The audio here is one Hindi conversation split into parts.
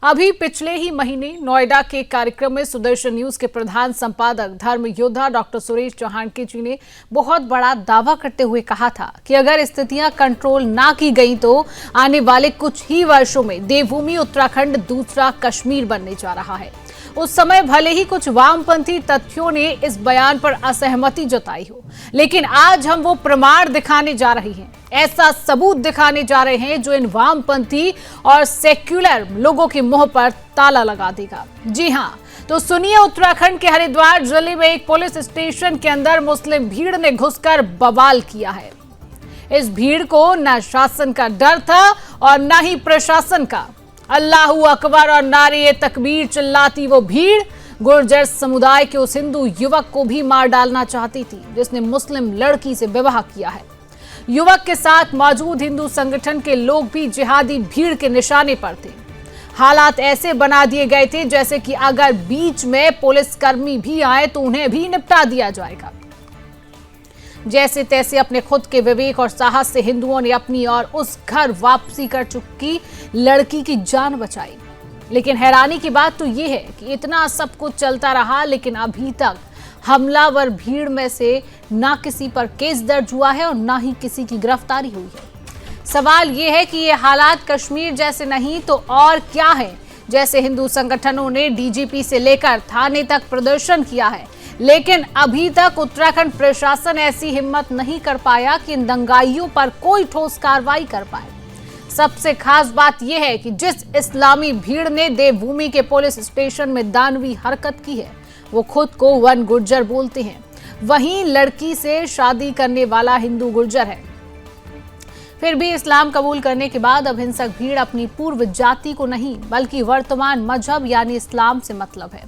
अभी पिछले ही महीने नोएडा के कार्यक्रम में सुदर्शन न्यूज के प्रधान संपादक धर्म योद्धा डॉक्टर सुरेश चौहानके जी ने बहुत बड़ा दावा करते हुए कहा था कि अगर स्थितियां कंट्रोल ना की गई तो आने वाले कुछ ही वर्षों में देवभूमि उत्तराखंड दूसरा कश्मीर बनने जा रहा है। उस समय भले ही कुछ वामपंथी तथ्यों ने इस बयान पर असहमति जताई हो, लेकिन आज हम वो प्रमाण दिखाने जा रहे हैं, ऐसा सबूत दिखाने जा रहे हैं जो इन वामपंथी और सेक्युलर लोगों के मुंह पर ताला लगा देगा। जी हां, तो सुनिए, उत्तराखंड के हरिद्वार जिले में एक पुलिस स्टेशन के अंदर मुस्लिम भीड़ ने घुसकर बवाल किया है। इस भीड़ को न शासन का डर था और न ही प्रशासन का। अल्लाहू अकबर और नारे तकबीर चिल्लाती वो भीड़ गुर्जर समुदाय के उस हिंदू युवक को भी मार डालना चाहती थी जिसने मुस्लिम लड़की से विवाह किया है। युवक के साथ मौजूद हिंदू संगठन के लोग भी जिहादी भीड़ के निशाने पर थे। हालात ऐसे बना दिए गए थे जैसे कि अगर बीच में पुलिसकर्मी भी आए तो उन्हें भी निपटा दिया जाएगा। जैसे तैसे अपने खुद के विवेक और साहस से हिंदुओं ने अपनी और उस घर वापसी कर चुकी लड़की की जान बचाई। लेकिन हैरानी की बात तो ये है कि इतना सब कुछ चलता रहा, लेकिन अभी तक हमलावर भीड़ में से ना किसी पर केस दर्ज हुआ है और ना ही किसी की गिरफ्तारी हुई है। सवाल ये है कि ये हालात कश्मीर जैसे नहीं तो और क्या है। जैसे हिंदू संगठनों ने डीजीपी से लेकर थाने तक प्रदर्शन किया है, लेकिन अभी तक उत्तराखंड प्रशासन ऐसी हिम्मत नहीं कर पाया कि इन दंगाइयों पर कोई ठोस कार्रवाई कर पाए। सबसे खास बात यह है कि जिस इस्लामी भीड़ ने देवभूमि के पुलिस स्टेशन में दानवी हरकत की है, वो खुद को वन गुर्जर बोलते हैं, वहीं लड़की से शादी करने वाला हिंदू गुर्जर है। फिर भी इस्लाम कबूल करने के बाद अब हिंसक भीड़ अपनी पूर्व जाति को नहीं बल्कि वर्तमान मजहब यानी इस्लाम से मतलब है।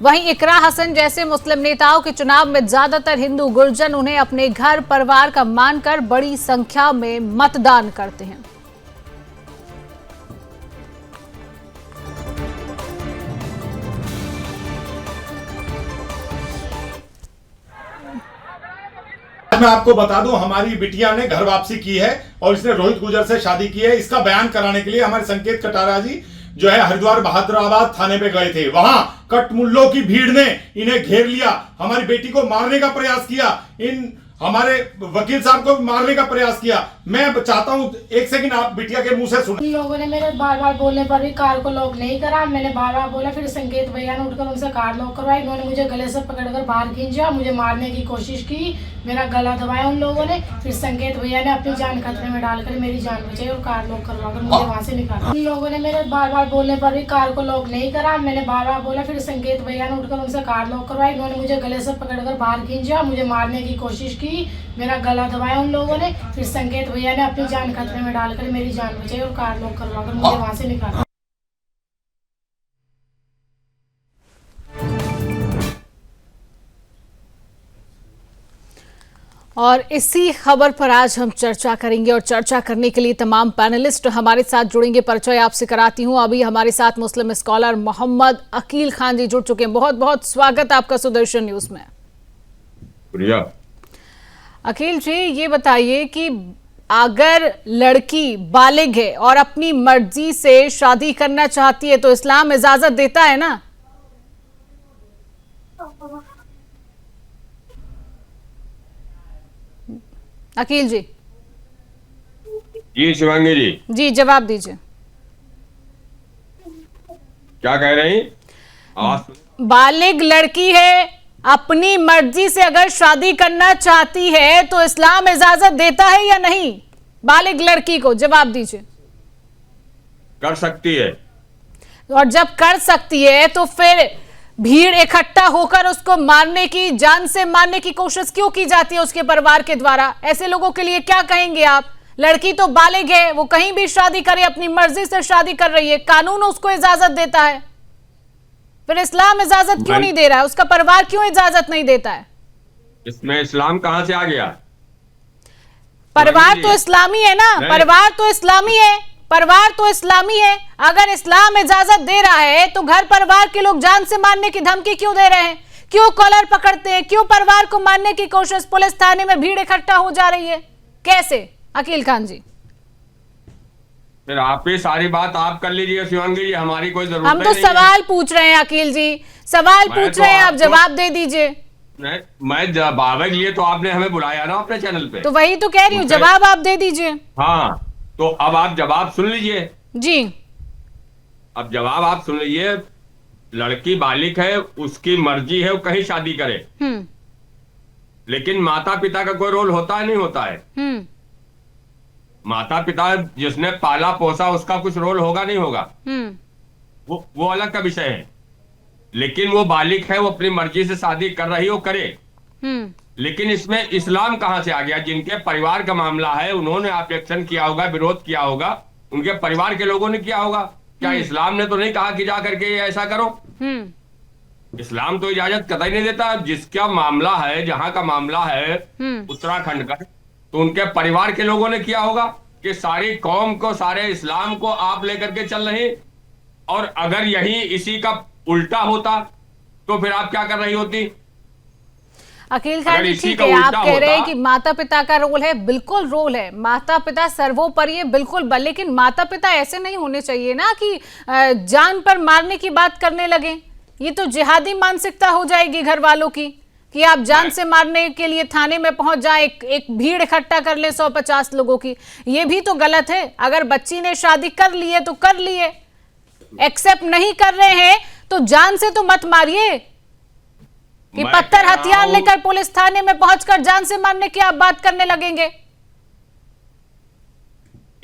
वहीं इकरा हसन जैसे मुस्लिम नेताओं के चुनाव में ज्यादातर हिंदू गुर्जर उन्हें अपने घर परिवार का मानकर बड़ी संख्या में मतदान करते हैं। मैं आपको बता दूं, हमारी बिटिया ने घर वापसी की है और इसने रोहित गुर्जर से शादी की है। इसका बयान कराने के लिए हमारे संकेत कटारा जी जो है हरिद्वार बहादुराबाद थाने पे गए थे। वहां कटमुल्लों की भीड़ ने इन्हें घेर लिया, हमारी बेटी को मारने का प्रयास किया, इन हमारे वकील साहब को मारने का प्रयास किया। मैं चाहता हूं एक सेकंड आप बिटिया के मुंह से सुनो। लोगों ने मेरे बार बार बोलने पर भी कार को लॉक नहीं करा। मैंने बार बार बोला, फिर संकेत भैया ने उठकर उनसे कार लॉक करवाई। इन्होंने मुझे गले से पकड़कर बाहर खींचा, मुझे मारने की कोशिश की, मेरा गला दबाया उन लोगों ने। फिर संकेत भैया ने अपनी जान खतरे में डालकर मेरी जान बचाई और कार लॉक करवाकर मुझे वहाँ से निकाला। उन लोगों ने मेरे बार बार बोलने पर भी कार को लॉक नहीं करा। मैंने बार बार बोला, फिर संकेत भैया ने उठकर उनसे कार लॉक करवाई। इन्होंने मुझे गले से पकड़कर बाहर खींचा, मुझे मारने की कोशिश की, मेरा गला दबाया उन लोगों ने। फिर संकेत भैया ने अपनी जान खतरे में डालकर मेरी जान बचाई और कार लॉक करवाकर मुझे वहाँ से निकाला। और इसी खबर पर आज हम चर्चा करेंगे और चर्चा करने के लिए तमाम पैनलिस्ट हमारे साथ जुड़ेंगे। परिचय आपसे कराती हूं। अभी हमारे साथ मुस्लिम स्कॉलर मोहम्मद अकील खान जी जुड़ चुके हैं। बहुत बहुत स्वागत आपका सुदर्शन न्यूज में। शुक्रिया। अकील जी, ये बताइए कि अगर लड़की बालिग है और अपनी मर्जी से शादी करना चाहती है तो इस्लाम इजाजत देता है ना? अकील जी। जी शिवांगी जी जवाब दीजिए। क्या कह रही हैं? बालिग लड़की है, अपनी मर्जी से अगर शादी करना चाहती है तो इस्लाम इजाजत देता है या नहीं? बालिग लड़की को जवाब दीजिए। कर सकती है। और जब कर सकती है तो फिर भीड़ इकट्ठा होकर उसको मारने की, जान से मारने की कोशिश क्यों की जाती है उसके परिवार के द्वारा? ऐसे लोगों के लिए क्या कहेंगे आप? लड़की तो बालिग है, वो कहीं भी शादी करे, अपनी मर्जी से शादी कर रही है, कानून उसको इजाजत देता है, फिर इस्लाम इजाजत क्यों नहीं दे रहा है? उसका परिवार क्यों इजाजत नहीं देता है? इसमें इस्लाम कहां से आ गया? परिवार तो इस्लामी है ना, परिवार तो इस्लामी है, परिवार तो इस्लामी है। अगर इस्लाम इजाजत दे रहा है तो घर परिवार के लोग जान से मारने की धमकी क्यों दे रहे हैं? क्यों कॉलर पकड़ते हैं? क्यों परिवार को मारने की कोशिश? पुलिस थाने में भीड़ इकट्ठा हो जा रही है, कैसे? अकील खान जी। फिर आप ही सारी बात आप कर लीजिए शिवांगी जी, हमारी कोई जरूरत हम तो नहीं है। सवाल पूछ रहे हैं अकील जी, सवाल मैं पूछ तो रहे हैं, आप आपको- जवाब दे दीजिए। मैं जवाब के लिए तो आपने हमें बुलाया ना अपने चैनल पे। तो वही तो कह रही हूँ, मुझे- जवाब आप दे दीजिए। हाँ, तो अब आप जवाब सुन लीजिए। जी। अब जवाब आप सुन लीजिए। लड़की बालिक है, उसकी मर्जी है वो कहीं शादी करे, हम्म। लेकिन माता पिता का कोई रोल होता है नहीं होता है। हम्म। माता पिता जिसने पाला पोसा उसका कुछ रोल होगा नहीं होगा, हम्म। वो अलग का विषय है। लेकिन वो बालिक है, वो अपनी मर्जी से शादी कर रही हो, करे। हम्म। लेकिन इसमें इस्लाम कहां से आ गया? जिनके परिवार का मामला है उन्होंने ऑब्जेक्शन किया होगा, विरोध किया होगा, उनके परिवार के लोगों ने किया होगा। क्या इस्लाम ने तो नहीं कहा कि जा करके ये ऐसा करो? हम्म। इस्लाम तो इजाजत कतई नहीं देता। जिसका मामला है, जहां का मामला है उत्तराखंड का, तो उनके परिवार के लोगों ने किया होगा कि सारी कौम को, सारे इस्लाम को आप लेकर के चल रहे। और अगर यही इसी का उल्टा होता तो फिर आप क्या कर रही होती? अकील खान अगर जी, इसी ठीक का है, आप उल्टा कह रहे हैं होता- कि माता पिता का रोल है, बिल्कुल रोल है, माता पिता सर्वोपरि है, बिल्कुल, लेकिन माता पिता ऐसे नहीं होने चाहिए ना कि जान पर मारने की बात करने लगे। ये तो जिहादी मानसिकता हो जाएगी घर वालों की, कि आप जान से मारने के लिए थाने में पहुंच जाए, एक भीड़ इकट्ठा कर ले 150 लोगों की। ये भी तो गलत है। अगर बच्ची ने शादी कर ली है तो कर लिए, एक्सेप्ट नहीं कर रहे हैं तो जान से तो मत मारिए कि मैं पत्थर कह रहा हथियार हूं- लेकर पुलिस थाने में पहुंचकर जान से मारने की आप बात करने लगेंगे।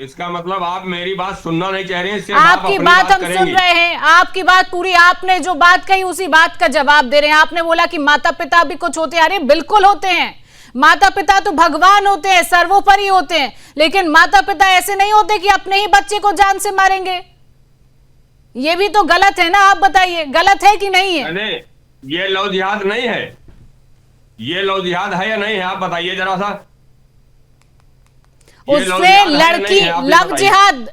इसका मतलब आप मेरी बात सुनना नहीं चाह रहे हैं, सिर्फ आप आपकी अपनी बात हम करेंगी। सुन रहे हैं, आपकी बात पूरी, आपने जो बात कही उसी बात का जवाब दे रहे हैं। आपने बोला कि माता पिता भी कुछ होते हैं, अरे बिल्कुल होते हैं। माता पिता तो भगवान होते हैं, सर्वोपरि होते हैं, लेकिन माता पिता ऐसे नहीं होते कि अपने ही बच्चे को जान से मारेंगे। ये भी तो गलत है ना, आप बताइए, गलत है कि नहीं है? अरे ये लव जिहाद नहीं है, ये लव जिहाद है या नहीं है? आप बताइए जरा सा। ये लव उससे जिहाद है या लड़की नहीं है? आप ये लव बताइए। जिहाद,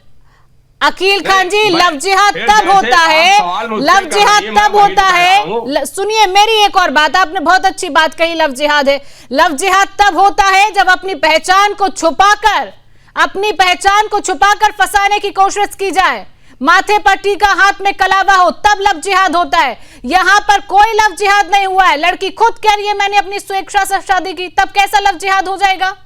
अकील खान जी, मैं- लव जिहाद फिर तब जैसे होता आप है, सवाल मुझसे लव कर जिहाद रही हैं, मैं तब वही होता कह है। रहा हूं। सुनिए मेरी एक और बात, आपने बहुत अच्छी बात कही, लव जिहाद है। लव जिहाद तब होता है जब अपनी पहचान को छुपाकर फंसाने की कोशिश की जाए, माथे पर टीका, हाथ में कलावा हो, तब लव जिहाद होता है। यहां पर कोई लव जिहाद नहीं हुआ है। लड़की खुद कह रही है मैंने अपनी स्वेच्छा से शादी की, तब कैसा लव जिहाद हो जाएगा?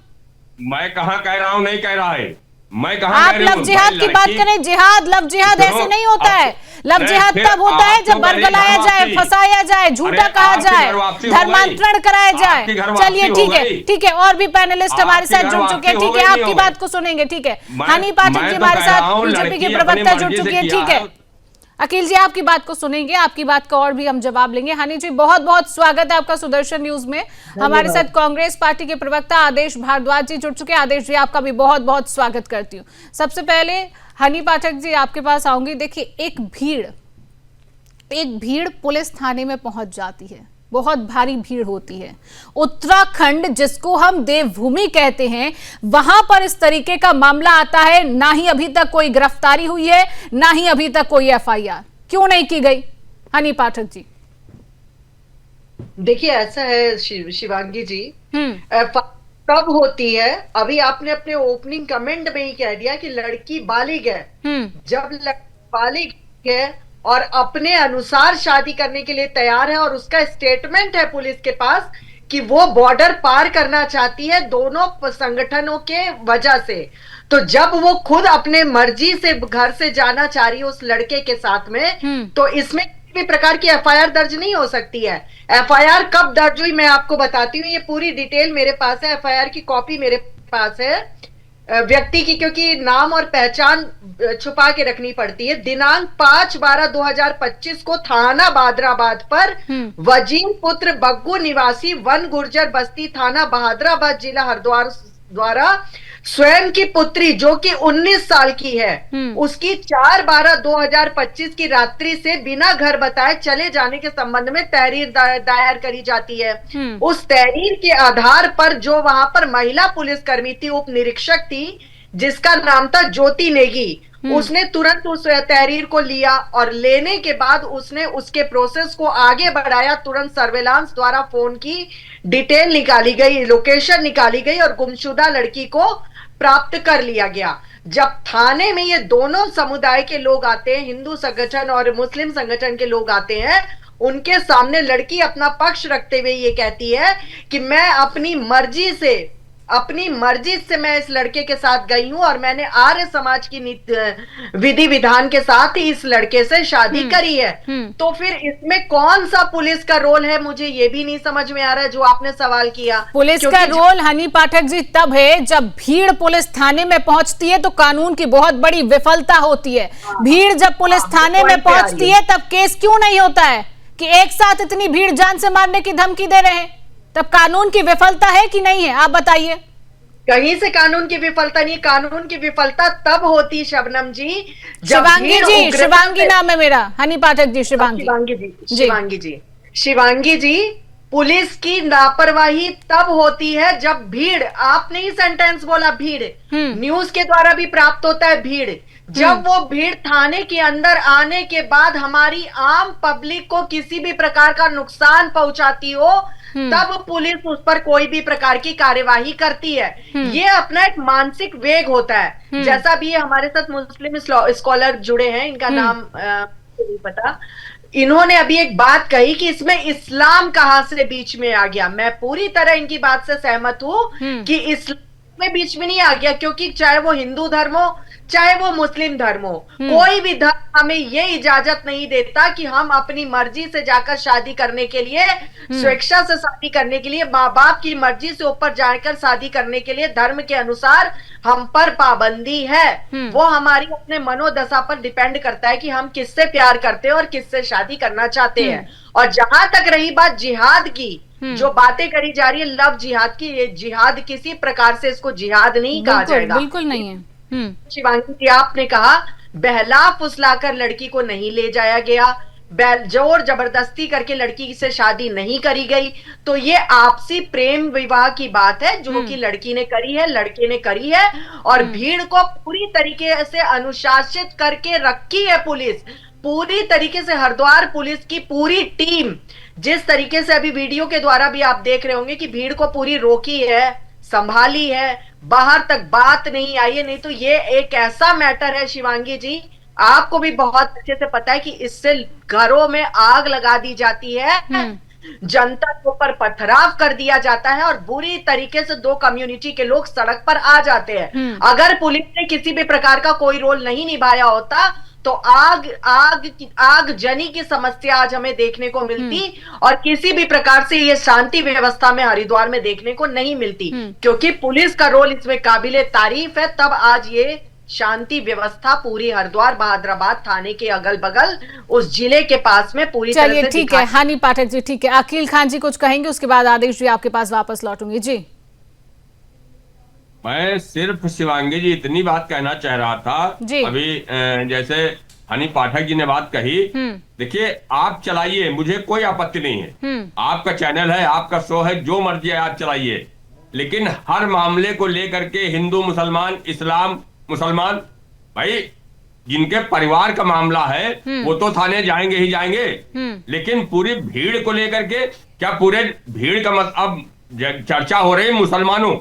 मैं कहां कह रहा हूं नहीं कह रहा है, मैं कहां आप कह रही लव हूं? जिहाद भाई की बात लड़की- करें, जिहाद, लव जिहाद ऐसे नहीं होता है। लव जिहाद फिर तब होता है जब आपको मेरी बरगलाया घर जाए, वापसी- फंसाया जाए, झूठा अरे कहा आपकी जाए, घर वापसी हो धर्मांतरण कराया गई। जाए। आपकी घर वापसी चलिए हो ठीक है, गई। ठीक है, और भी पैनलिस्ट हमारे आपकी साथ घर जुड़ वापसी चुके हैं, हो ठीक गई, है, नहीं आपकी हो बात गई? को सुनेंगे, ठीक है। मैं- हनी पाठक मैं जी तो हमारे कह रहा साथ हूं, बीजेपी लड़की के अपनी प्रवक्ता जुड़ मर्जी से चुके हैं, किया ठीक है। अकील जी आपकी बात को सुनेंगे, आपकी बात का और भी हम जवाब लेंगे। हनी जी बहुत बहुत स्वागत है आपका सुदर्शन न्यूज में। हमारे साथ कांग्रेस पार्टी के प्रवक्ता आदेश भारद्वाज जी जुड़ चुके हैं। आदेश जी आपका भी बहुत बहुत स्वागत करती हूँ। सबसे पहले हनी पाठक जी आपके पास आऊंगी। देखिए, एक भीड़ पुलिस थाने में पहुंच जाती है, बहुत भारी भीड़ होती है। उत्तराखंड जिसको हम देवभूमि कहते हैं, वहां पर इस तरीके का मामला आता है, ना ही अभी तक कोई गिरफ्तारी हुई है, ना ही अभी तक कोई एफआईआर। क्यों नहीं की गई हनी पाठक जी? देखिए ऐसा है शिवांगी जी, हम्म। कब होती है? अभी आपने अपने ओपनिंग कमेंट में ही कह दिया कि लड़की बालिग है। जब लड़की बालिग है और अपने अनुसार शादी करने के लिए तैयार है और उसका स्टेटमेंट है पुलिस के पास कि वो बॉर्डर पार करना चाहती है दोनों संगठनों के वजह से, तो जब वो खुद अपने मर्जी से घर से जाना चाह रही है उस लड़के के साथ में, तो इसमें किसी भी प्रकार की एफआईआर दर्ज नहीं हो सकती है। एफआईआर कब दर्ज हुई मैं आपको बताती हूँ, ये पूरी डिटेल मेरे पास है, एफआईआर की कॉपी मेरे पास है व्यक्ति की, क्योंकि नाम और पहचान छुपा के रखनी पड़ती है। दिनांक 5/12/2025 को थाना बहादराबाद पर वजीर पुत्र बग्गू निवासी वन गुर्जर बस्ती थाना बहादराबाद जिला हरिद्वार द्वारा स्वयं की पुत्री जो कि 19 साल की है, उसकी 4/12/2025 की रात्रि से बिना घर बताए चले जाने के संबंध में तहरीर दायर करी जाती है। उस तहरीर के आधार पर जो वहां पर महिला पुलिसकर्मी थी, उप निरीक्षक थी जिसका नाम था ज्योति नेगी, उसने तुरंत उस तहरीर को लिया और लेने के बाद उसने उसके प्रोसेस को आगे बढ़ाया। तुरंत सर्वेलांस द्वारा फोन की डिटेल निकाली गई, लोकेशन निकाली गई और गुमशुदा लड़की को प्राप्त कर लिया गया। जब थाने में ये दोनों समुदाय के लोग आते हैं, हिंदू संगठन और मुस्लिम संगठन के लोग आते हैं, उनके सामने लड़की अपना पक्ष रखते हुए ये कहती है कि मैं अपनी मर्जी से मैं इस लड़के के साथ गई हूं और मैंने आर्य समाज की विधि विधान के साथ ही इस लड़के से शादी करी है। तो फिर इसमें कौन सा पुलिस का रोल है, मुझे ये भी नहीं समझ में आ रहा है जो आपने सवाल किया। पुलिस का रोल हनी पाठक जी तब है जब भीड़ पुलिस थाने में पहुंचती है तो कानून की बहुत बड़ी विफलता होती है। भीड़ जब पुलिस थाने में पहुंचती है तब केस क्यों नहीं होता है कि एक साथ इतनी भीड़ जान से मारने की धमकी दे रहे हैं? तब कानून की विफलता है कि नहीं है, आप बताइए। कहीं से कानून की विफलता नहीं, कानून की विफलता तब होती शबनम जी शिवांगी नाम है मेरा, हनी पाठक जी, शिवांगी जी, पुलिस की लापरवाही तब होती है जब भीड़, आपने ही सेंटेंस बोला भीड़, न्यूज के द्वारा भी प्राप्त होता है भीड़, जब वो भीड़ थाने के अंदर आने के बाद हमारी आम पब्लिक को किसी भी प्रकार का नुकसान पहुंचाती हो, तब पुलिस उस पर कोई भी प्रकार की कार्यवाही करती है। ये अपना एक मानसिक वेग होता है। जैसा भी हमारे साथ मुस्लिम स्कॉलर जुड़े हैं, इनका नाम नहीं पता, इन्होंने अभी एक बात कही कि इसमें इस्लाम कहां से बीच में आ गया। मैं पूरी तरह इनकी बात से सहमत हूं कि इस्लाम में बीच में नहीं आ गया, क्योंकि चाहे वो हिंदू धर्म हो चाहे वो मुस्लिम धर्म हो, कोई भी धर्म हमें ये इजाजत नहीं देता कि हम अपनी मर्जी से जाकर शादी करने के लिए, स्वेच्छा से शादी करने के लिए, माँ बाप की मर्जी से ऊपर जाकर शादी करने के लिए धर्म के अनुसार हम पर पाबंदी है। वो हमारी अपने मनोदशा पर डिपेंड करता है कि हम किससे प्यार करते हैं और किससे शादी करना चाहते हैं। और जहां तक रही बात जिहाद की, जो बातें करी जा रही है लव जिहाद की, ये जिहाद किसी प्रकार से इसको जिहाद नहीं कहा जाएगा, बिल्कुल नहीं है। शिवांगी जी, आपने कहा बहला फुसलाकर लड़की को नहीं ले जाया गया, जोर जबरदस्ती करके लड़की से शादी नहीं करी गई, तो ये आपसी प्रेम विवाह की बात है जो कि लड़की ने करी है, लड़के ने करी है। और भीड़ को पूरी तरीके से अनुशासित करके रखी है पुलिस, पूरी तरीके से हरिद्वार पुलिस की पूरी टीम, जिस तरीके से अभी वीडियो के द्वारा भी आप देख रहे होंगे कि भीड़ को पूरी रोकी है, संभाली है, बाहर तक बात नहीं आई है। नहीं तो ये एक ऐसा मैटर है शिवांगी जी, आपको भी बहुत अच्छे से पता है कि इससे घरों में आग लगा दी जाती है, जनता के ऊपर पथराव कर दिया जाता है और बुरी तरीके से दो कम्युनिटी के लोग सड़क पर आ जाते हैं। अगर पुलिस ने किसी भी प्रकार का कोई रोल नहीं निभाया होता तो आग जनी की समस्या आज हमें देखने को मिलती और किसी भी प्रकार से ये शांति व्यवस्था में हरिद्वार में देखने को नहीं मिलती, क्योंकि पुलिस का रोल इसमें काबिले तारीफ है। तब आज ये शांति व्यवस्था पूरी हरिद्वार बहादुराबाद थाने के अगल बगल उस जिले के पास में पूरी तरह से ठीक है हनी पाठक जी, ठीक है। अकील खान जी कुछ कहेंगे, उसके बाद आदेश जी आपके पास वापस लौटूंगी। जी, मैं सिर्फ शिवांगी जी इतनी बात कहना चाह रहा था अभी, जैसे हनी पाठक जी ने बात कही, देखिए आप चलाइए, मुझे कोई आपत्ति नहीं है, आपका चैनल है, आपका शो है, जो मर्जी है आप चलाइए, लेकिन हर मामले को लेकर के हिंदू मुसलमान, इस्लाम मुसलमान, भाई जिनके परिवार का मामला है वो तो थाने जाएंगे ही जाएंगे, लेकिन पूरी भीड़ को लेकर के क्या पूरे भीड़ का अब चर्चा हो रही मुसलमानों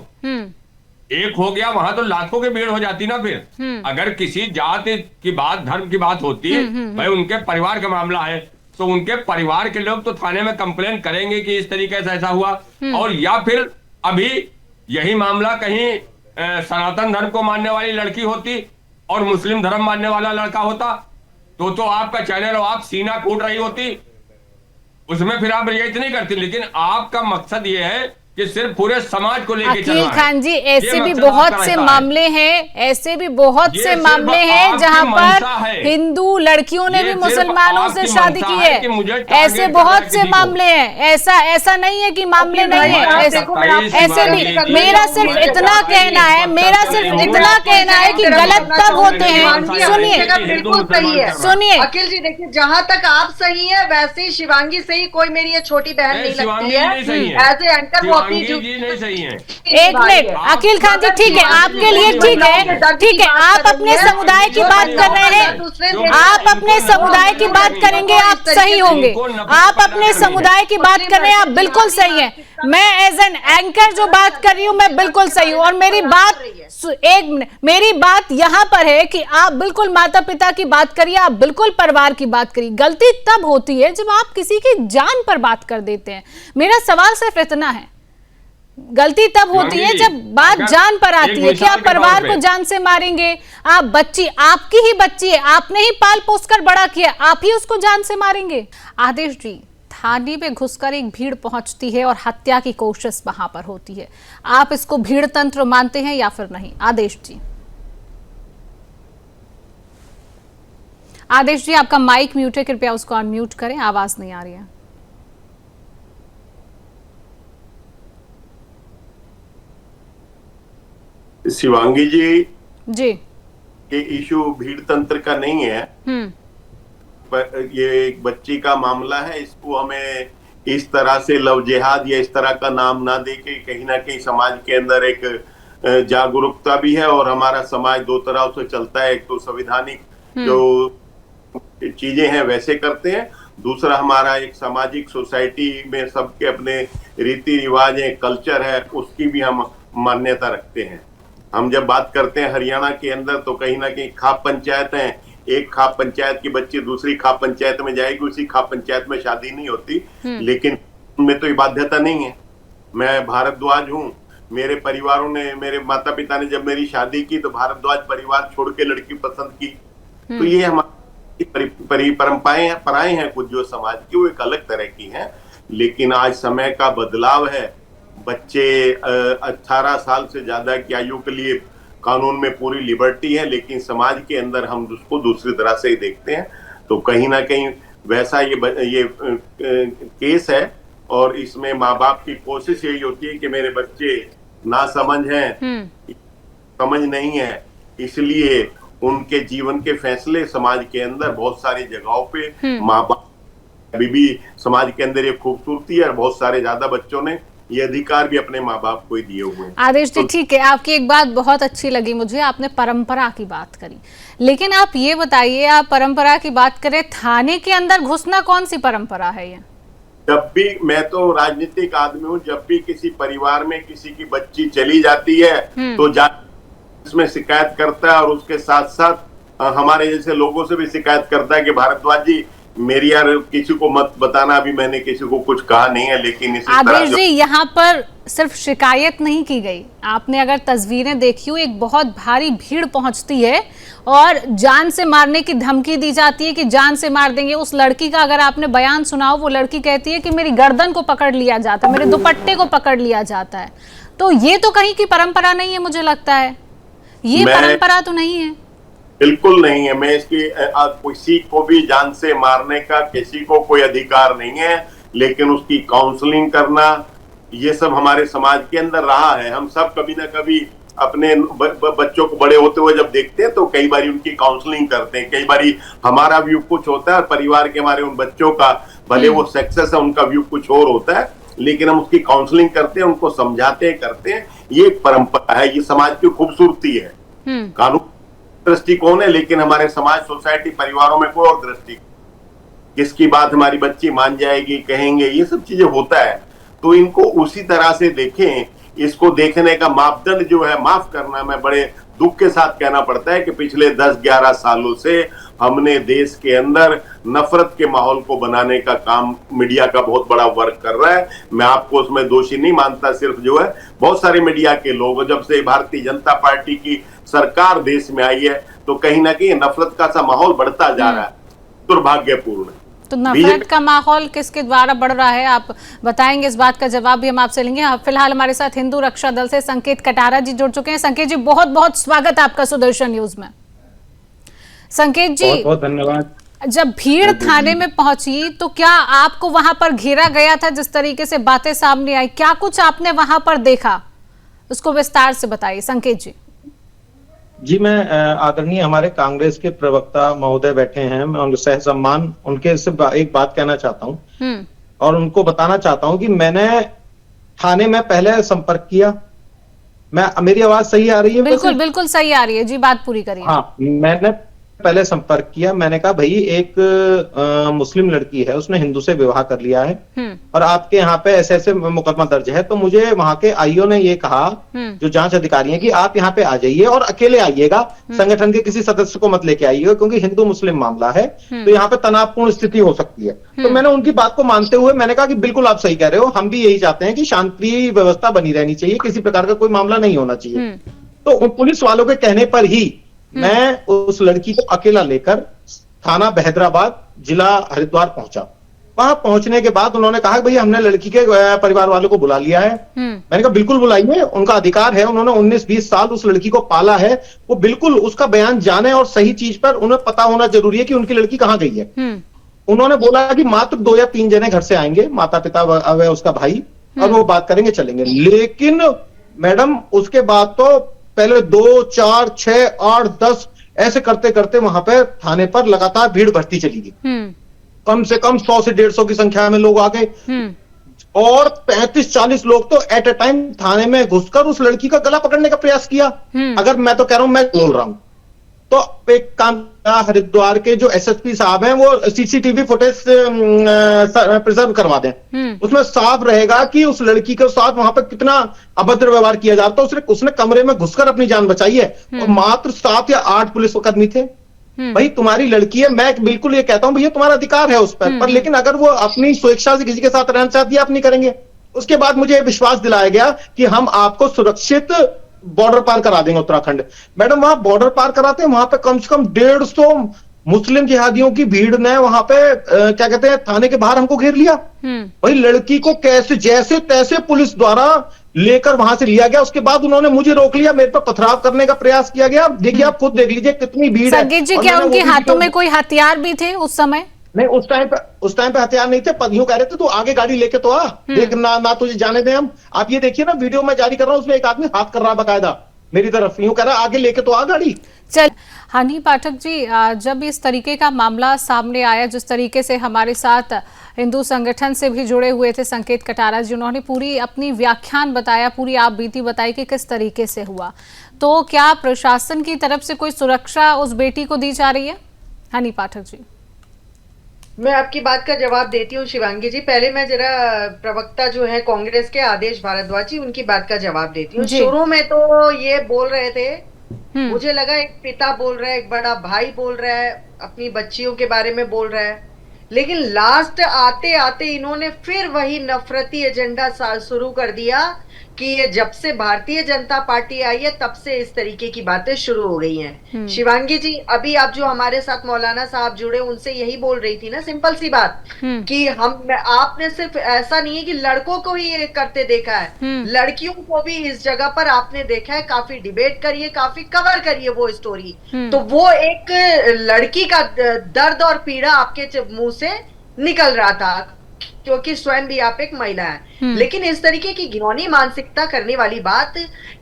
एक हो गया, वहां तो लाखों की भीड़ हो जाती ना। फिर अगर किसी जाति की बात, धर्म की बात होती है, भाई उनके परिवार का मामला है तो उनके परिवार के लोग तो थाने में कंप्लेन करेंगे कि इस तरीके से ऐसा हुआ। और या फिर अभी यही मामला कहीं सनातन धर्म को मानने वाली लड़की होती और मुस्लिम धर्म मानने वाला लड़का होता तो आपका चैनल और आप सीना कूट रही होती, उसमें फिर आप रिएक्ट नहीं करती। लेकिन आपका मकसद ये है कि सिर्फ पूरे समाज को लेके चलना है। अकील खान जी, ऐसे भी बहुत से मामले हैं, ऐसे भी बहुत से मामले हैं जहां पर हिंदू लड़कियों ने भी मुसलमानों से शादी की है, ऐसे बहुत से मामले हैं। ऐसा नहीं है कि मामले नहीं है, ऐसे भी। मेरा सिर्फ इतना कहना है कि गलत तब होते हैं। सुनिए अखिल जी, देखिए जहां तक आप सही है वैसे ही शिवांगी सही, कोई मेरी ये छोटी बहन नहीं लगती है। एज ए एंकर वो काफी शिवांगी जी नहीं सही हैं। एक मिनट अकील खान जी, ठीक है, आपके लिए ठीक है, ठीक है, आप अपने समुदाय की बात कर रहे हैं, आप अपने समुदाय की बात करेंगे, आप सही होंगे, आप अपने समुदाय की बात कर रहे हैं, आप बिल्कुल सही हैं। मैं एज एन एंकर जो बात कर रही हूँ मैं बिल्कुल सही हूँ, और मेरी बात एक मिनट, मेरी बात यहाँ पर है कि आप बिल्कुल माता पिता की बात करिए, आप बिल्कुल परिवार की बात करिए। गलती तब होती है जब आप किसी की जान पर बात कर देते हैं। मेरा सवाल सिर्फ इतना है, गलती तब होती है जब बात जान पर आती है कि आप परिवार को जान से मारेंगे। आप बच्ची, आपकी ही बच्ची है, आपने ही पाल पोस कर बड़ा किया, आप ही उसको जान से मारेंगे? आदेश जी, थाने में घुसकर एक भीड़ पहुंचती है और हत्या की कोशिश वहां पर होती है, आप इसको भीड़ तंत्र मानते हैं या फिर नहीं? आदेश जी, आदेश जी आपका माइक म्यूट है, कृपया उसको अनम्यूट करें, आवाज नहीं आ रही है। शिवांगी जी ये इशू भीड़ तंत्र का नहीं है, पर ये एक बच्ची का मामला है। इसको हमें इस तरह से लव जिहाद या इस तरह का नाम ना दे के कहीं ना कहीं समाज के अंदर एक जागरूकता भी है, और हमारा समाज दो तरह से चलता है। एक तो संवैधानिक जो चीजें हैं वैसे करते हैं, दूसरा हमारा एक सामाजिक सोसाइटी में सबके अपने रीति रिवाज है, कल्चर है, उसकी भी हम मान्यता रखते हैं। हम जब बात करते हैं हरियाणा के अंदर तो कहीं ना कहीं खाप पंचायत है, एक खाप पंचायत की बच्ची दूसरी खाप पंचायत में जाएगी, उसी खाप पंचायत में शादी नहीं होती, लेकिन उनमें तो ये बाध्यता नहीं है। मैं भारद्वाज हूँ, मेरे परिवारों ने, मेरे माता पिता ने जब मेरी शादी की तो भारद्वाज परिवार छोड़ के लड़की पसंद की। तो ये हमारी परंपराएं हैं कुछ जो समाज की, वो एक अलग तरह की हैं। लेकिन आज समय का बदलाव है, बच्चे 18 साल से ज्यादा की आयु के लिए कानून में पूरी लिबर्टी है, लेकिन समाज के अंदर हम उसको दूसरी तरह से ही देखते हैं। तो कहीं ना कहीं वैसा ये केस है, और इसमें माँ बाप की कोशिश यही होती है कि मेरे बच्चे ना समझ हैं, समझ नहीं है, इसलिए उनके जीवन के फैसले समाज के अंदर बहुत सारी जगहों पे माँ बाप, अभी भी समाज के अंदर ये खूबसूरती है, और बहुत सारे ज्यादा बच्चों ने ये अधिकार भी अपने माँ बाप को ही दिए हुए हैं। आदेश जी ठीक है, आपकी एक बात बहुत अच्छी लगी मुझे, आपने परंपरा की बात करी, लेकिन आप ये बताइए, आप परंपरा की बात करें, थाने के अंदर घुसना कौन सी परंपरा है ये? जब भी, मैं तो राजनीतिक आदमी हूँ, जब भी किसी परिवार में किसी की बच्ची चली जाती है तो इसमें शिकायत करता है, और उसके साथ साथ हमारे जैसे लोगों से भी शिकायत करता है कि भारद्वाज जी मेरी यार किसी को मत बताना, अभी मैंने किसी को कुछ कहा नहीं है। लेकिन इसी आदेश जी यहाँ पर सिर्फ शिकायत नहीं की गई, आपने अगर तस्वीरें देखी हो, एक बहुत भारी भीड़ पहुंचती है और जान से मारने की धमकी दी जाती है कि जान से मार देंगे। उस लड़की का अगर आपने बयान सुना हो, वो लड़की कहती है कि मेरी गर्दन को पकड़ लिया जाता है, मेरे दुपट्टे को पकड़ लिया जाता है। तो ये तो कहीं की परंपरा नहीं है, मुझे लगता है ये परंपरा तो नहीं है। बिल्कुल नहीं है। मैं इसकी किसी को भी जान से मारने का किसी को कोई अधिकार नहीं है, लेकिन उसकी काउंसलिंग करना ये सब हमारे समाज के अंदर रहा है। हम सब कभी ना कभी अपने बच्चों को बड़े होते हुए जब देखते हैं तो कई बार उनकी काउंसलिंग करते हैं। कई बार हमारा व्यू कुछ होता है और परिवार के हमारे उन बच्चों का, भले वो सक्सेस है, उनका व्यू कुछ और होता है, लेकिन हम उसकी काउंसलिंग करते हैं, उनको समझाते हैं, करते हैं। ये एक परंपरा है, ये समाज की खूबसूरती है। कानून दृष्टिकोण है, लेकिन हमारे समाज, सोसाइटी, परिवारों में कोई और दृष्टि, किसकी बात हमारी बच्ची मान जाएगी, कहेंगे, ये सब चीजें होता है। तो इनको उसी तरह से देखें। इसको देखने का मापदंड जो है, माफ करना, मैं बड़े दुख के साथ कहना पड़ता है कि पिछले 10-11 सालों से हमने देश के अंदर नफरत के माहौल को बनाने का काम मीडिया का बहुत बड़ा वर्क कर रहा है। मैं आपको उसमें दोषी नहीं मानता, सिर्फ जो है बहुत सारे मीडिया के लोग, जब से भारतीय जनता पार्टी की सरकार देश में आई है तो कहीं ना कहीं नफरत का सा माहौल बढ़ता जा रहा है, दुर्भाग्यपूर्ण है। तो नफरत का माहौल किसके द्वारा बढ़ रहा है, आप बताएंगे? इस बात का जवाब भी हम आपसे लेंगे। फिलहाल हमारे साथ हिंदू रक्षा दल से संकेत कटारा जी जुड़ चुके हैं। संकेत जी, बहुत बहुत स्वागत आपका सुदर्शन न्यूज में। संकेत जी, बहुत बहुत धन्यवाद। जब भीड़ थाने में पहुंची तो क्या आपको वहां पर घेरा गया था? जिस तरीके से बातें सामने आई, क्या कुछ आपने वहां पर देखा, उसको विस्तार से बताइए संकेत जी। जी, मैं आदरणीय हमारे कांग्रेस के प्रवक्ता महोदय बैठे हैं, मैं उनके सह सम्मान उनके से एक बात कहना चाहता हूं और उनको बताना चाहता हूं कि मैंने थाने में पहले संपर्क किया। मेरी आवाज सही आ रही है? बिल्कुल बिल्कुल सही आ रही है जी, बात पूरी करिए। हाँ, मैंने पहले संपर्क किया। मैंने कहा भाई एक मुस्लिम लड़की है, उसने हिंदू से विवाह कर लिया है और आपके यहाँ पे ऐसे ऐसे मुकदमा दर्ज है। तो मुझे वहां के आईओ ने ये कहा, जो जांच अधिकारी हैं, कि आप यहाँ पे आ जाइए और अकेले आइएगा, संगठन के किसी सदस्य को मत लेके आइएगा, क्योंकि हिंदू मुस्लिम मामला है तो यहाँ पे तनावपूर्ण स्थिति हो सकती है। तो मैंने उनकी बात को मानते हुए मैंने कहा कि बिल्कुल आप सही कह रहे हो, हम भी यही चाहते हैं कि शांति व्यवस्था बनी रहनी चाहिए, किसी प्रकार का कोई मामला नहीं होना चाहिए। तो उन पुलिस वालों के कहने पर ही मैं उस लड़की को अकेला लेकर थाना बहदराबाद, जिला हरिद्वार पहुंचा। वहां पहुंचने के बाद उन्होंने कहा भैया हमने लड़की के परिवार वालों को बुला लिया है। मैंने कहा बिल्कुल बुलाइए, उनका अधिकार है, उन्होंने 19-20 साल उस लड़की को पाला है, वो बिल्कुल उसका बयान जाने और सही चीज पर उन्हें पता होना जरूरी है कि उनकी लड़की कहाँ गई है। उन्होंने बोला कि मात्र 2 या 3 जने घर से आएंगे, माता पिता व उसका भाई, और वो बात करेंगे, चलेंगे। लेकिन मैडम उसके बाद तो पहले 2, 4, 6, 8, 10 ऐसे करते करते वहां पे थाने पर लगातार भीड़ बढ़ती चली गई। कम से कम 100 से 150 की संख्या में लोग आ गए और 35-40 लोग तो एट ए टाइम थाने में घुसकर उस लड़की का गला पकड़ने का प्रयास किया। अगर मैं तो कह रहा हूं, मैं बोल रहा हूं, तो एक काम, हरिद्वार के जो एसएसपी साहब हैं वो सीसीटीवी फुटेज प्रिजर्व करवा दें। उसमें साफ रहेगा कि उस लड़की के साथ वहां पर कितना अभद्र व्यवहार किया जा रहा था। उसने कमरे में घुसकर अपनी जान बचाई है और मात्र 7 या 8 पुलिसकर्मी थे। भाई तुम्हारी लड़की है, मैं बिल्कुल ये कहता हूं भैया तुम्हारा अधिकार है उस पर लेकिन अगर वो अपनी स्वेच्छा से किसी के साथ रहना चाहती है, आप नहीं करेंगे। उसके बाद मुझे विश्वास दिलाया गया कि हम आपको सुरक्षित बॉर्डर पार करा देंगे उत्तराखंड। मैडम वहां बॉर्डर पार कराते हैं, वहां पे कम से कम 150 मुस्लिम जिहादियों की भीड़ ने वहां पे क्या कहते हैं, थाने के बाहर हमको घेर लिया। भाई लड़की को कैसे जैसे तैसे पुलिस द्वारा लेकर वहां से लिया गया। उसके बाद उन्होंने मुझे रोक लिया, मेरे पर पथराव करने का प्रयास किया गया। देखिए आप खुद देख लीजिए कितनी भीड़ है। संगीत जी, क्या उनके हाथों में कोई हथियार भी थे उस समय? नहीं, उस टाइम पे हथियार नहीं थे। यूं कह रहे थे तू आगे गाड़ी लेके तो आ, देख ना तुझे जाने दें हम। आप ये देखिए ना, वीडियो में जारी कर रहा हूं, उसमें एक आदमी हाथ कर रहा है बकायदा मेरी तरफ, यूं कह रहा है आगे लेके तो आ गाड़ी। चल हनी पाठक जी, जब इस तरीके का मामला सामने आया, जिस तरीके से हमारे साथ हिंदू संगठन से भी जुड़े हुए थे संकेत कटारा जी, उन्होंने पूरी अपनी व्याख्यान बताया, पूरी आप बीती बताई कि किस तरीके से हुआ, तो क्या प्रशासन की तरफ से कोई सुरक्षा उस बेटी को दी जा रही है? हनी पाठक जी, मैं आपकी बात का जवाब देती हूँ शिवांगी जी। पहले मैं जरा प्रवक्ता जो है कांग्रेस के आदेश भारद्वाज जी, उनकी बात का जवाब देती हूँ। शुरू में तो ये बोल रहे थे, मुझे लगा एक पिता बोल रहा है, एक बड़ा भाई बोल रहा है, अपनी बच्चियों के बारे में बोल रहा है, लेकिन लास्ट आते आते इन्होंने फिर वही नफरती एजेंडा शुरू कर दिया कि ये जब से भारतीय जनता पार्टी आई है तब से इस तरीके की बातें शुरू हो गई हैं। शिवांगी जी, अभी आप जो हमारे साथ मौलाना साहब जुड़े, उनसे यही बोल रही थी ना, सिंपल सी बात, कि आपने सिर्फ ऐसा नहीं है कि लड़कों को ही ये करते देखा है, लड़कियों को भी इस जगह पर आपने देखा है। काफी डिबेट करिए, काफी कवर करिए वो स्टोरी, तो वो एक लड़की का दर्द और पीड़ा आपके मुंह से निकल रहा था, क्योंकि स्वयं भी आप एक महिला है। लेकिन इस तरीके की घिनौनी मानसिकता करने वाली बात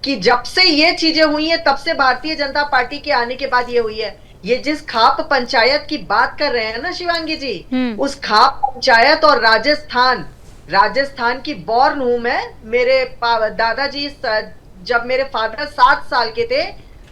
कि जब से ये चीजें हुई है तब से भारतीय जनता पार्टी के आने के बाद ये हुई है। ये जिस खाप पंचायत की बात कर रहे हैं ना शिवांगी जी, उस खाप पंचायत और राजस्थान की बॉर्न हूं मैं। मेरे दादाजी जब मेरे फादर 7 साल के थे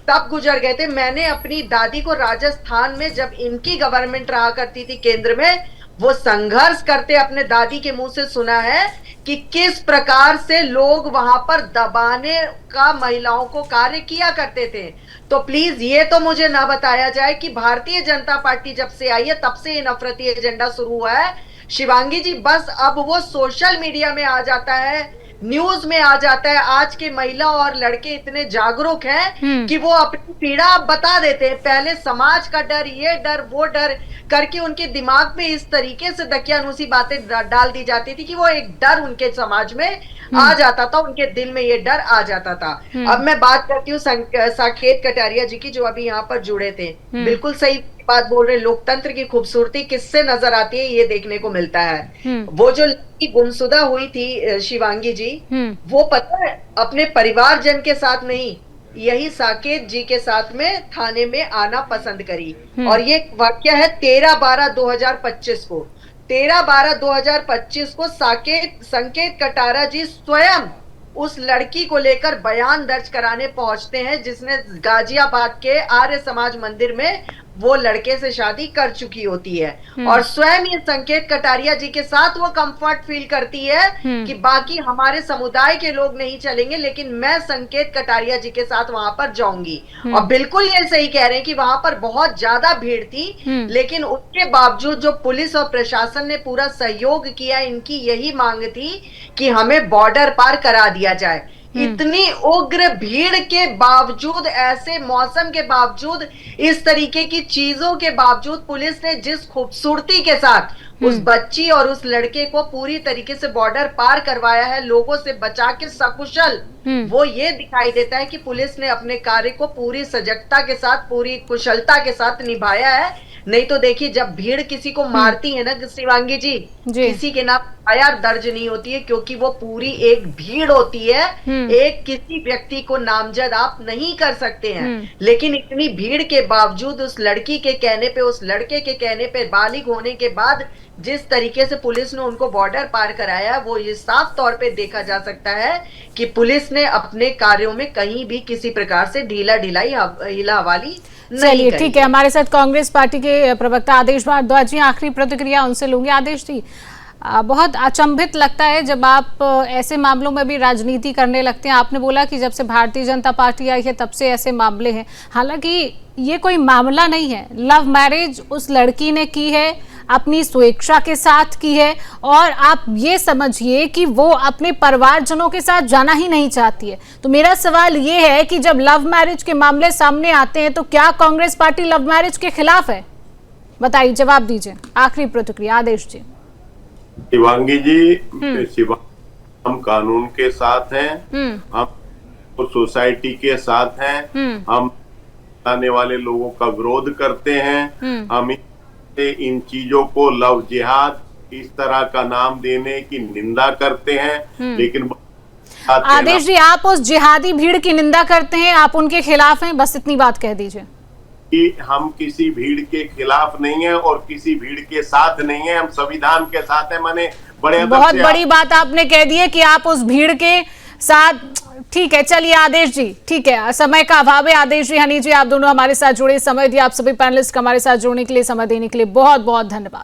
तब गुजर गए थे। मैंने अपनी दादी को राजस्थान में, जब इनकी गवर्नमेंट रहा करती थी केंद्र में, वो संघर्ष करते अपने दादी के मुंह से सुना है कि किस प्रकार से लोग वहां पर दबाने का महिलाओं को कार्य किया करते थे। तो प्लीज ये तो मुझे ना बताया जाए कि भारतीय जनता पार्टी जब से आई है तब से ये नफरती एजेंडा शुरू हुआ है। शिवांगी जी, बस अब वो सोशल मीडिया में आ जाता है, न्यूज में आ जाता है। आज के महिला और लड़के इतने जागरूक हैं कि वो अपनी पीड़ा अब बता देते हैं। पहले समाज का डर, ये डर, वो डर करके उनके दिमाग में इस तरीके से दकियानूसी बातें डाल दी जाती थी कि वो एक डर उनके समाज में आ जाता था, उनके दिल में ये डर आ जाता था। अब मैं बात करती हूँ संकेत कटारिया जी की, जो अभी यहाँ पर जुड़े थे। बिल्कुल सही बात बोल रहे। लोकतंत्र की खूबसूरती किससे नजर आती है ये देखने को मिलता है। वो जो लड़की गुमशुदा हुई थी शिवांगी जी, वो पता है अपने परिवारजन के साथ नहीं, यही साकेत जी के साथ में थाने में आना पसंद करी। और ये वाकया है 13/12/2025 को। 13/12/2025 को संकेत कटारा जी स्वयं उस लड़की को लेकर बयान दर्ज कराने पहुंचते हैं, जिसने गाजियाबाद के आर्य समाज मंदिर में वो लड़के से शादी कर चुकी होती है। और स्वयं ये संकेत कटारिया जी के साथ वो कंफर्ट फील करती है कि बाकी हमारे समुदाय के लोग नहीं चलेंगे, लेकिन मैं संकेत कटारिया जी के साथ वहां पर जाऊंगी। और बिल्कुल ये सही कह रहे हैं कि वहां पर बहुत ज्यादा भीड़ थी, लेकिन उसके बावजूद जो पुलिस और प्रशासन ने पूरा सहयोग किया, इनकी यही मांग थी कि हमें बॉर्डर पार करा दिया जाए। इतनी उग्र भीड़ के बावजूद, ऐसे मौसम के बावजूद, इस तरीके की चीजों के बावजूद पुलिस ने जिस खूबसूरती के साथ उस बच्ची और उस लड़के को पूरी तरीके से बॉर्डर पार करवाया है, लोगों से बचा के सकुशल, वो ये दिखाई देता है कि पुलिस ने अपने कार्य को पूरी सजगता के साथ, पूरी कुशलता के साथ निभाया है। नहीं तो देखिए, जब भीड़ किसी को मारती है ना शिवांगी जी, किसी के नाम एफआईआर दर्ज नहीं होती है, क्योंकि वो पूरी एक भीड़ होती है। एक किसी व्यक्ति को नामजद आप नहीं कर सकते हैं, लेकिन इतनी भीड़ के बावजूद उस लड़की के कहने पे, उस लड़के के कहने पे, बालिग होने के बाद जिस तरीके से पुलिस ने उनको बॉर्डर पार कराया, वो ये साफ तौर पे देखा जा सकता है कि पुलिस ने अपने कार्यों में कहीं भी किसी प्रकार से ढिलाई हिला हवाली चलिए ठीक है, हमारे साथ कांग्रेस पार्टी के प्रवक्ता आदेश भारद्वाज जी, आखिरी प्रतिक्रिया उनसे लूंगी। आदेश जी, बहुत अचंभित लगता है जब आप ऐसे मामलों में भी राजनीति करने लगते हैं। आपने बोला कि जब से भारतीय जनता पार्टी आई है तब से ऐसे मामले हैं, हालांकि ये कोई मामला नहीं है। लव मैरिज उस लड़की ने की है, अपनी स्वेच्छा के साथ की है, और आप ये समझिए कि वो अपने परिवारजनों के साथ जाना ही नहीं चाहती है। तो मेरा सवाल ये है कि जब लव मैरिज के मामले सामने आते हैं तो क्या कांग्रेस पार्टी लव मैरिज के खिलाफ है? बताइए, जवाब दीजिए। आखिरी प्रतिक्रिया आदेश जी। शिवांगी जी, हम कानून के साथ हैं, हम सोसाइटी के साथ हैं, हम आने वाले लोगों का विरोध करते हैं, हम इन चीजों को लव जिहाद इस तरह का नाम देने की निंदा करते हैं। लेकिन आदेश जी, आप उस जिहादी भीड़ की निंदा करते हैं, आप उनके खिलाफ हैं, बस इतनी बात कह दीजिए कि हम किसी भीड़ के खिलाफ नहीं है और किसी भीड़ के साथ नहीं है, हम संविधान के साथ है। मैंने बहुत बड़ी बात आपने कह दी है कि आप उस भीड़ के साथ। ठीक है, चलिए आदेश जी, ठीक है, समय का अभाव है। आदेश जी, हनी जी, आप दोनों हमारे साथ जुड़े, समय दिया। आप सभी पैनलिस्ट हमारे साथ जुड़ने के लिए, समय देने के लिए बहुत बहुत धन्यवाद।